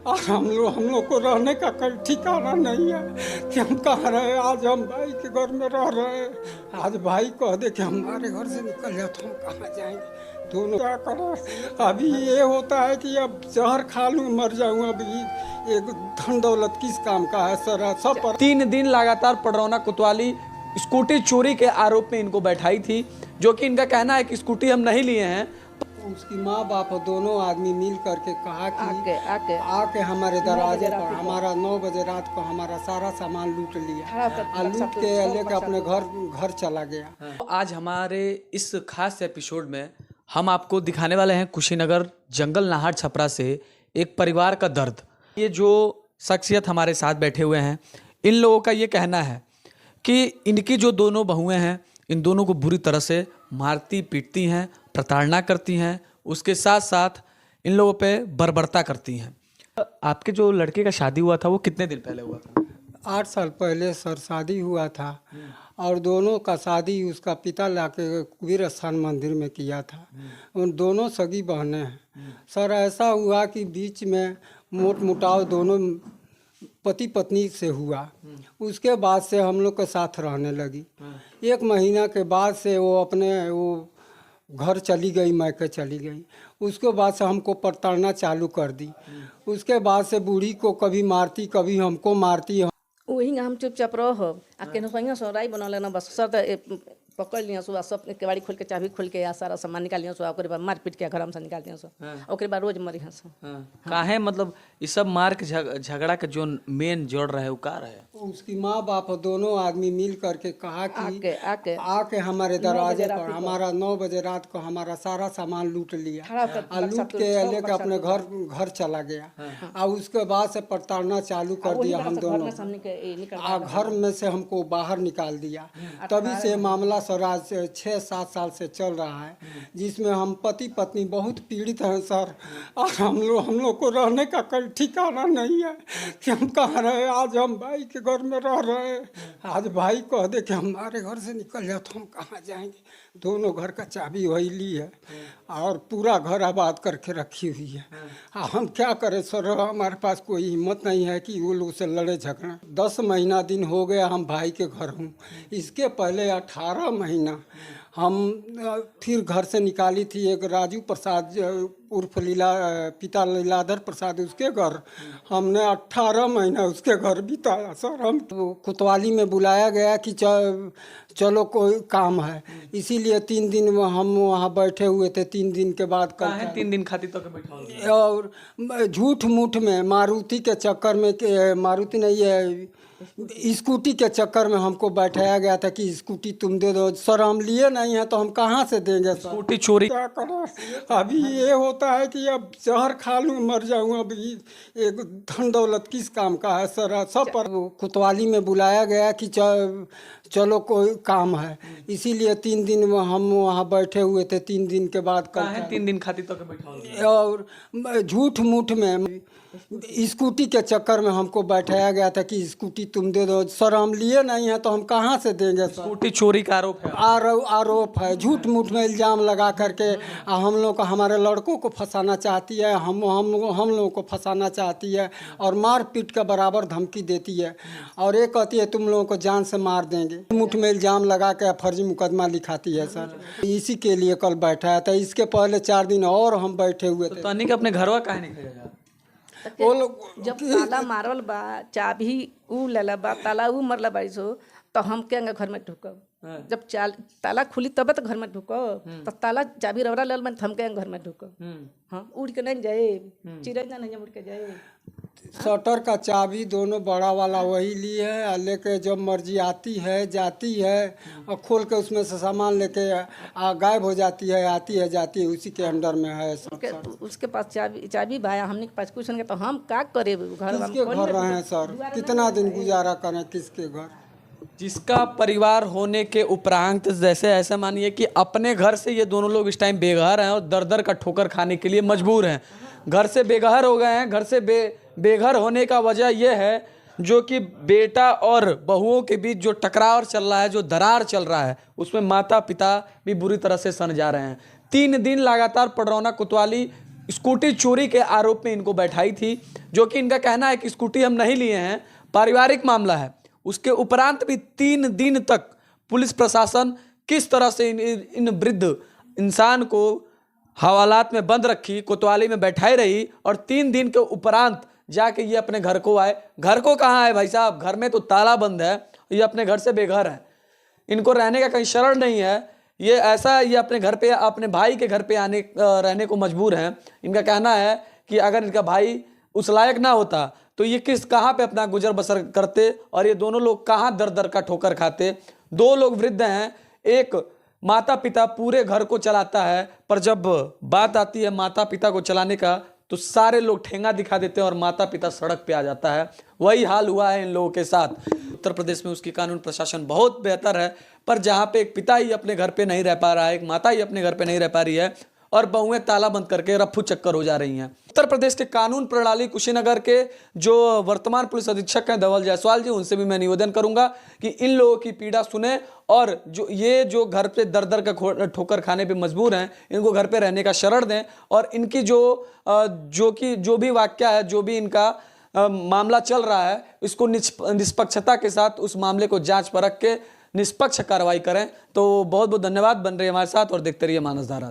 और हम लोग को रहने का कोई ठिकाना नहीं है कि हम कहाँ रहे। आज हम भाई के घर में रह रहे हैं, आज भाई कह दे कि हमारे घर से निकल जाओ तो हम कहाँ जाएंगे। दोनों क्या करें। अभी ये होता है कि अब जहर खा लूँ मर जाऊँ। अभी एक धन दौलत किस काम का है सर। सब पर 3 दिन लगातार पडरौना कोतवाली स्कूटी चोरी के आरोप में इनको बैठाई थी, जो कि इनका कहना है कि स्कूटी हम नहीं लिए हैं। उसकी माँ बाप दोनों आदमी मिल करके कहा कि आके हमारे दरवाजे पर हमारा 9 बजे रात को हमारा सारा सामान लूट लिया और लूट के लेके अपने घर चला गया। आज हमारे इस खास एपिसोड में हम आपको दिखाने वाले हैं कुशीनगर जंगल नाहर छपरा से एक परिवार का दर्द। ये जो शख्सियत हमारे साथ बैठे हुए हैं, इन लोगों का ये कहना है कि इनकी जो दोनों बहुएं हैं, इन दोनों को बुरी तरह से मारती पीटती हैं, प्रताड़ना करती हैं, उसके साथ साथ इन लोगों पे बर्बरता करती हैं। आपके जो लड़के का शादी हुआ था वो कितने दिन पहले हुआ था? 8 साल पहले सर शादी हुआ था और दोनों का शादी उसका पिता लाके कुबेर स्थान मंदिर में किया था। उन दोनों सगी बहनें हैं सर। ऐसा हुआ कि बीच में मोट मुटाव दोनों पति पत्नी से हुआ। उसके बाद से हम लोग के साथ रहने लगी। 1 महीना के बाद से वो घर चली गई, मैके चली गई। उसके बाद से हमको प्रताड़ना चालू कर दी। उसके बाद से बूढ़ी को कभी मारती कभी हमको मारती। वही हम चुपचाप रहो आ केनो संगे सोराई बना लेना बस सर पकड़ लिया सो सब केवाड़ी खोल के चाबी खोल के सारा सामान निकाल लिया सो ओकरे बाद मार पीट के घर में से निकाल दिया सो ओकरे बाद रोज मरी हंस। काहे मतलब ये सब मार के झगड़ा के जो मेन जोड़ रहे वो का रहे? उसकी माँ बाप दोनों आदमी मिल करके कहा कि आके हमारे दरवाजे पर हमारा 9 बजे रात को हमारा सारा सामान लूट लिया और लूट के लेके अपने घर चला गया। और उसके बाद से प्रताड़ना चालू कर दिया हम दोनों। घर में से हमको बाहर निकाल दिया। तभी से मामला सर आज 6-7 साल से चल रहा है, जिसमें हम पति पत्नी बहुत पीड़ित हैं सर। और हम लोग को रहने का कोई ठिकाना नहीं है कि हम कहाँ रहे। आज हम भाई के घर में रह रहे हैं, आज भाई कह दे कि हमारे घर से निकल जाओ तो हम कहाँ जाएंगे। दोनों घर का चाबी वही ली है और पूरा घर आबाद करके रखी हुई है। हम क्या करें सर, हमारे पास कोई हिम्मत नहीं है कि वो लोग से लड़े झगड़े। 10 महीना दिन हो गया हम भाई के घर हूँ। इसके पहले 18 महीना हम फिर घर से निकाली थी एक राजू प्रसाद उर्फ पिता लीलाधर प्रसाद, उसके घर हमने 18 महीना उसके घर बिताया सर। हम कोतवाली में बुलाया गया कि चलो कोई काम है, इसीलिए 3 दिन हम वहाँ बैठे हुए थे। 3 दिन के बाद कल 3 दिन खातिर तो बैठा और झूठ मूठ में मारुति के चक्कर में, मारुति नहीं है स्कूटी के चक्कर में हमको बैठाया गया था कि स्कूटी तुम दे दो। सर हम लिए नहीं है तो हम कहाँ से देंगे सर। स्कूटी चोरी क्या करें। अभी ये होता है कि अब जहर खा लूँ मर जाऊँ। अभी एक धन दौलत किस काम का है सर। सब पर कोतवाली में बुलाया गया कि चलो कोई काम है, इसीलिए 3 दिन हम वहाँ बैठे हुए थे। 3 दिन के बाद कल 3 दिन खातिर तो बैठा और झूठ मूठ में स्कूटी के चक्कर में हमको बैठाया गया था कि स्कूटी तुम दे दो। सर हम लिए नहीं है तो हम कहाँ से देंगे सर। स्कूटी चोरी का आरोप है। आरोप है, झूठ मूठ में इल्ज़ाम लगा करके हम लोग को, हमारे लड़कों को फंसाना चाहती है, हम लोगों को फंसाना चाहती है और मार पीट के बराबर धमकी देती है। और ये कहती है तुम लोगों को जान से मार देंगे। मुठ में इल्ज़ाम लगा के फर्जी मुकदमा लिखाती है सर। इसी के लिए कल बैठाया था। इसके पहले 4 दिन और हम बैठे हुए थे। तो अन्नी के अपने घरवा काहे नहीं खाएगा? वो लोग जब ताला मारल बा, चाबी ऊ लेला बा, ताला ऊ मरला बाड़ी सो, तो हम के घर में ढुकब। जब ताला खुली तब तो घर में ढुकब। तो ताला चाबी रवरा लेल में हम के घर में ढुकब। हाँ उड़ के नहीं जाए, चिड़ै नहीं उड़ के जाए। शटर का चाबी दोनों बड़ा वाला वही ली है, लेके जब मर्जी आती है जाती है और खोल के उसमें से सामान लेके गायब हो जाती है, आती है जाती है, उसी के अंडर में है। उसके पास चाबी भाया, हमने के पास कुछ नहीं, तो हम का करे। किसके घर रहे हैं सर, कितना दिन गुजारा करें किसके घर। जिसका परिवार होने के उपरांत जैसे ऐसा मानिए कि अपने घर से ये दोनों लोग इस टाइम बेघर हैं और दर दर का ठोकर खाने के लिए मजबूर हैं। घर से बेघर हो गए हैं। घर से बेघर होने का वजह यह है जो कि बेटा और बहुओं के बीच जो टकराव चल रहा है, जो दरार चल रहा है, उसमें माता पिता भी बुरी तरह से सन जा रहे हैं। 3 दिन लगातार पडरौना कोतवाली स्कूटी चोरी के आरोप में इनको बैठाई थी, जो कि इनका कहना है कि स्कूटी हम नहीं लिए हैं, पारिवारिक मामला है। उसके उपरांत भी 3 दिन तक पुलिस प्रशासन किस तरह से इन वृद्ध इंसान को हवालात में बंद रखी, कोतवाली में बैठाई रही, और 3 दिन के उपरांत जाके ये अपने घर को आए। घर को कहाँ है भाई साहब? घर में तो ताला बंद है, ये अपने घर से बेघर है, इनको रहने का कहीं शरण नहीं है। ये ऐसा ये अपने घर पे, अपने भाई के घर पे रहने को मजबूर हैं। इनका कहना है कि अगर इनका भाई उस लायक ना होता तो ये कहाँ पे अपना गुजर बसर करते, और ये दोनों लोग कहाँ दर दर का ठोकर खाते। 2 लोग वृद्ध हैं, एक माता पिता पूरे घर को चलाता है, पर जब बात आती है माता पिता को चलाने का तो सारे लोग ठेंगा दिखा देते हैं और माता पिता सड़क पे आ जाता है। वही हाल हुआ है इन लोगों के साथ। उत्तर प्रदेश में उसकी कानून प्रशासन बहुत बेहतर है, पर जहाँ पे एक पिता ही अपने घर पे नहीं रह पा रहा है, एक माता ही अपने घर पे नहीं रह पा रही है, और बहुएं ताला बंद करके रफ्फू चक्कर हो जा रही हैं। उत्तर प्रदेश के कानून प्रणाली कुशीनगर के जो वर्तमान पुलिस अधीक्षक हैं धवल जायसवाल जी, उनसे भी मैं निवेदन करूंगा कि इन लोगों की पीड़ा सुने, और जो घर पे दर दर का ठोकर खाने पे मजबूर हैं, इनको घर पे रहने का शरण दें, और इनकी जो भी वाक्या है, जो भी इनका मामला चल रहा है, इसको निष्पक्षता के साथ उस मामले को जांच परख के निष्पक्ष कार्रवाई करें। तो बहुत बहुत धन्यवाद। बन रही हमारे साथ और देखते रहिए मानसधारा।